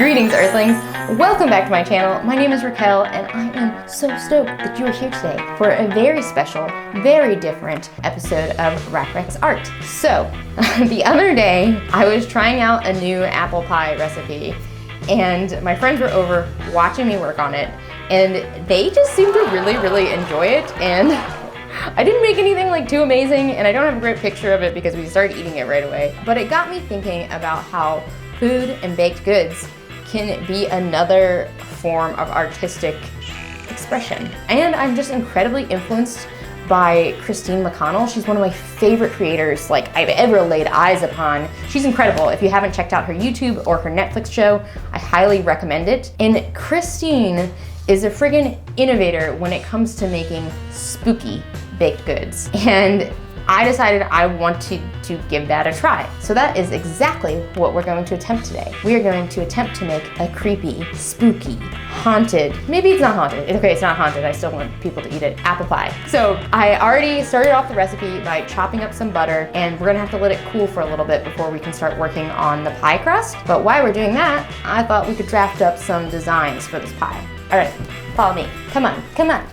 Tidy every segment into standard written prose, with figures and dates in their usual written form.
Greetings, Earthlings! Welcome back to my channel. My name is Raquel, and I am so stoked that you are here today for a very special, very different episode of Rack Art. So, the other day, I was trying out a new apple pie recipe, and my friends were over watching me work on it, and they just seemed to really enjoy it, and I didn't make anything like too amazing, and I don't have a great picture of it because we started eating it right away, but it got me thinking about how food and baked goods can be another form of artistic expression. And I'm just incredibly influenced by Christine McConnell. She's one of my favorite creators like I've ever laid eyes upon. She's incredible. If you haven't checked out her YouTube or her Netflix show, I highly recommend it. And Christine is a friggin' innovator when it comes to making spooky baked goods. And I decided I want to give that a try. So that is exactly what we're going to attempt today. We are going to attempt to make a creepy, spooky, haunted, maybe it's not haunted. Okay, it's not haunted. I still want people to eat it. Apple pie. So I already started off the recipe by chopping up some butter, and we're gonna have to let it cool for a little bit before we can start working on the pie crust. But while we're doing that, I thought we could draft up some designs for this pie. All right, follow me. Come on, come on.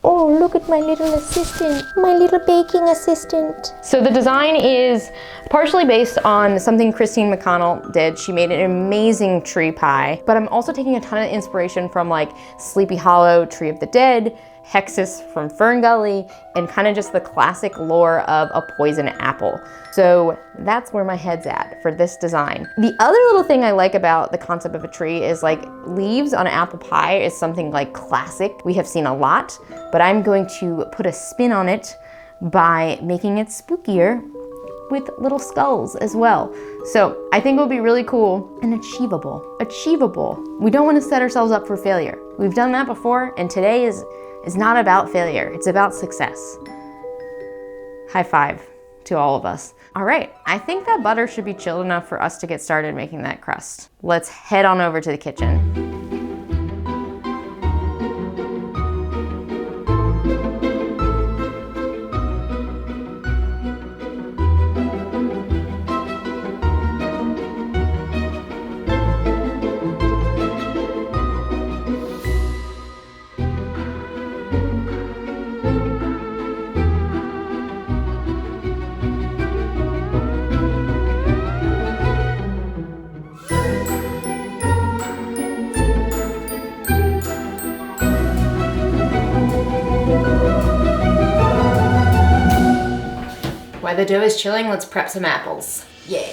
Oh, look at my little assistant, my little baking assistant. So the design is partially based on something Christine McConnell did. She made an amazing tree pie, but I'm also taking a ton of inspiration from like Sleepy Hollow, Tree of the Dead, Hexus from Fern Gully, and kind of just the classic lore of a poison apple. So that's where my head's at for this design. The other little thing I like about the concept of a tree is like leaves on an apple pie is something like classic. We have seen a lot, but I'm going to put a spin on it by making it spookier with little skulls as well. So I think it will be really cool and achievable. Achievable. We don't want to set ourselves up for failure. We've done that before, and today is not about failure, it's about success. High five to all of us. All right, I think that butter should be chilled enough for us to get started making that crust. Let's head on over to the kitchen. While the dough is chilling, let's prep some apples. Yeah.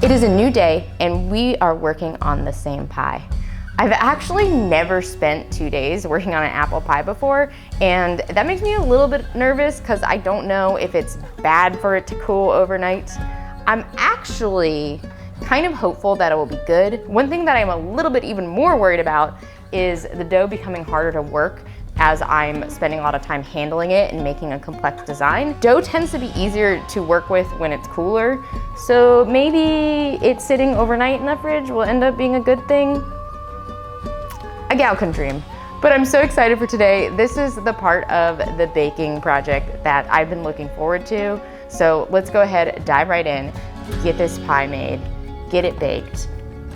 It is a new day, and we are working on the same pie. I've actually never spent 2 days working on an apple pie before, and that makes me a little bit nervous because I don't know if it's bad for it to cool overnight. I'm actually kind of hopeful that it will be good. One thing that I'm a little bit even more worried about is the dough becoming harder to work as I'm spending a lot of time handling it and making a complex design. Dough tends to be easier to work with when it's cooler, so maybe it's sitting overnight in the fridge will end up being a good thing. A gal can dream. But I'm so excited for today. This is the part of the baking project that I've been looking forward to. So let's go ahead, dive right in, get this pie made, get it baked,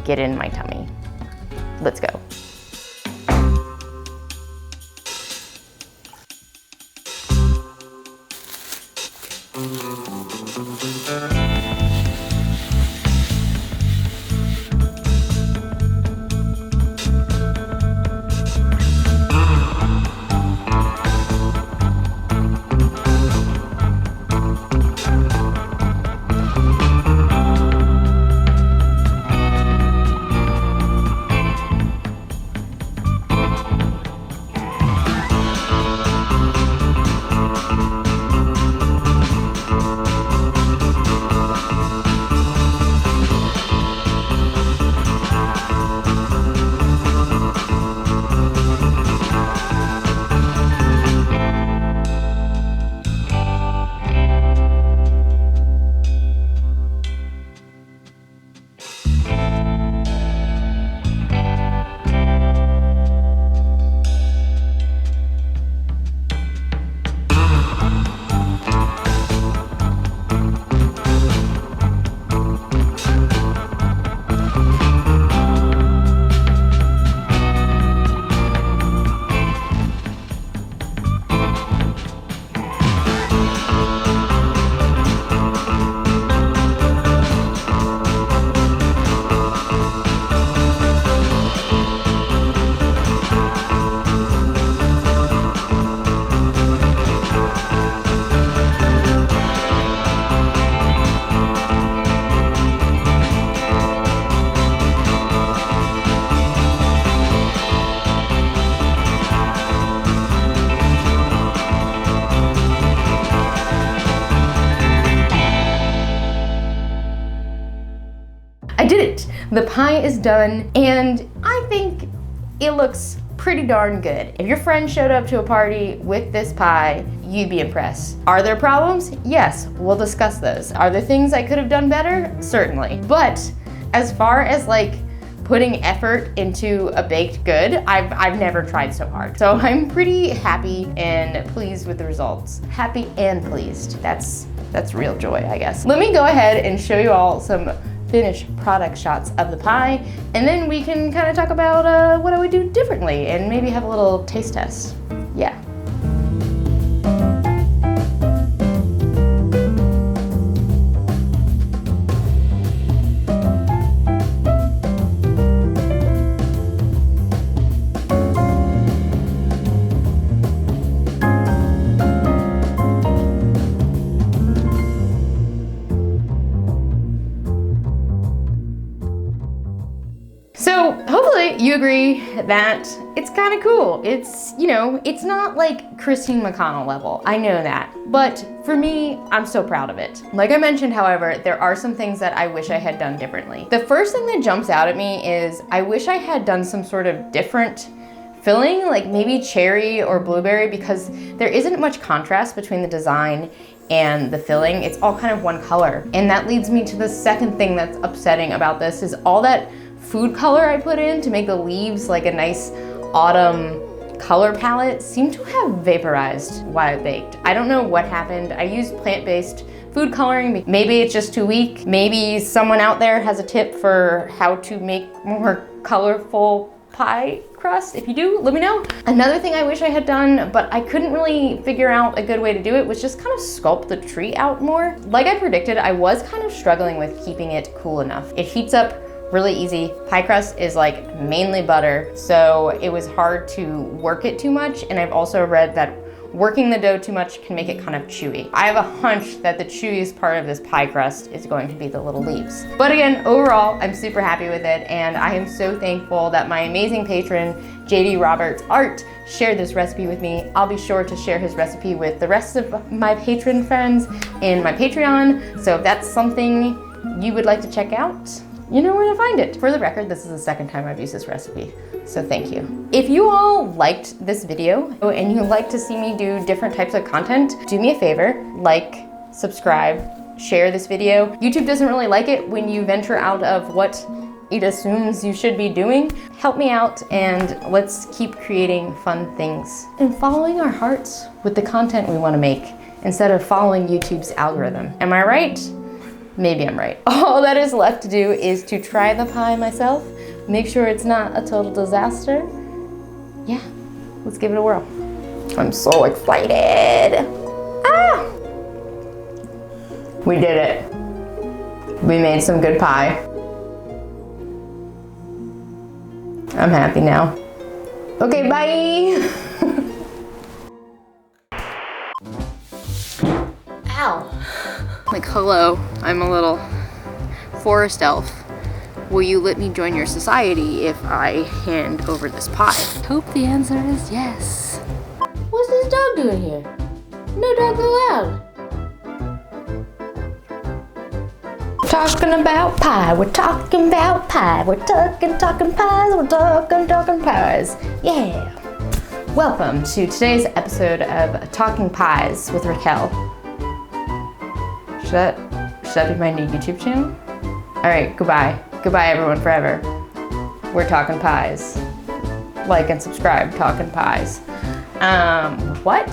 get it in my tummy. Let's go. The pie is done, and I think it looks pretty darn good. If your friend showed up to a party with this pie, you'd be impressed. Are there problems? Yes, we'll discuss those. Are there things I could have done better? Certainly. But as far as like putting effort into a baked good, I've never tried so hard. So I'm pretty happy and pleased with the results. Happy and pleased. That's real joy, I guess. Let me go ahead and show you all some finished product shots of the pie, and then we can kind of talk about what I would do differently and maybe have a little taste test. Yeah. So hopefully you agree that it's kind of cool. It's, you know, it's not like Christine McConnell level, I know that. But for me, I'm so proud of it. Like I mentioned, however, there are some things that I wish I had done differently. The first thing that jumps out at me is I wish I had done some sort of different filling, like maybe cherry or blueberry, because there isn't much contrast between the design and the filling. It's all kind of one color. And that leads me to the second thing that's upsetting about this is all that food color I put in to make the leaves like a nice autumn color palette seemed to have vaporized while I baked. I don't know what happened. I used plant-based food coloring. Maybe it's just too weak. Maybe someone out there has a tip for how to make more colorful pie crust. If you do, let me know. Another thing I wish I had done, but I couldn't really figure out a good way to do it, was just kind of sculpt the tree out more. Like I predicted, I was kind of struggling with keeping it cool enough. It heats up really easy. Pie crust is like mainly butter, so it was hard to work it too much, and I've also read that working the dough too much can make it kind of chewy. I have a hunch that the chewiest part of this pie crust is going to be the little leaves. But again, overall, I'm super happy with it, and I am so thankful that my amazing patron, JD Roberts Art, shared this recipe with me. I'll be sure to share his recipe with the rest of my patron friends in my Patreon, so if that's something you would like to check out, you know where to find it. For the record, this is the second time I've used this recipe, so thank you. If you all liked this video and you'd like to see me do different types of content, do me a favor, like, subscribe, share this video. YouTube doesn't really like it when you venture out of what it assumes you should be doing. Help me out and let's keep creating fun things and following our hearts with the content we want to make instead of following YouTube's algorithm. Am I right? Maybe I'm right. All that is left to do is to try the pie myself, make sure it's not a total disaster. Yeah, let's give it a whirl. I'm so excited. Ah! We did it. We made some good pie. I'm happy now. Okay, bye. Ow. Like, hello, I'm a little forest elf. Will you let me join your society if I hand over this pie? Hope the answer is yes. What's this dog doing here? No dog allowed. Talking about pie, we're talking about pie. We're talking pies, we're talking pies. Yeah. Welcome to today's episode of Talking Pies with Raquel. Should that be my new YouTube channel? All right, goodbye. Goodbye everyone forever. We're talking pies. Like and subscribe, Talking Pies. What?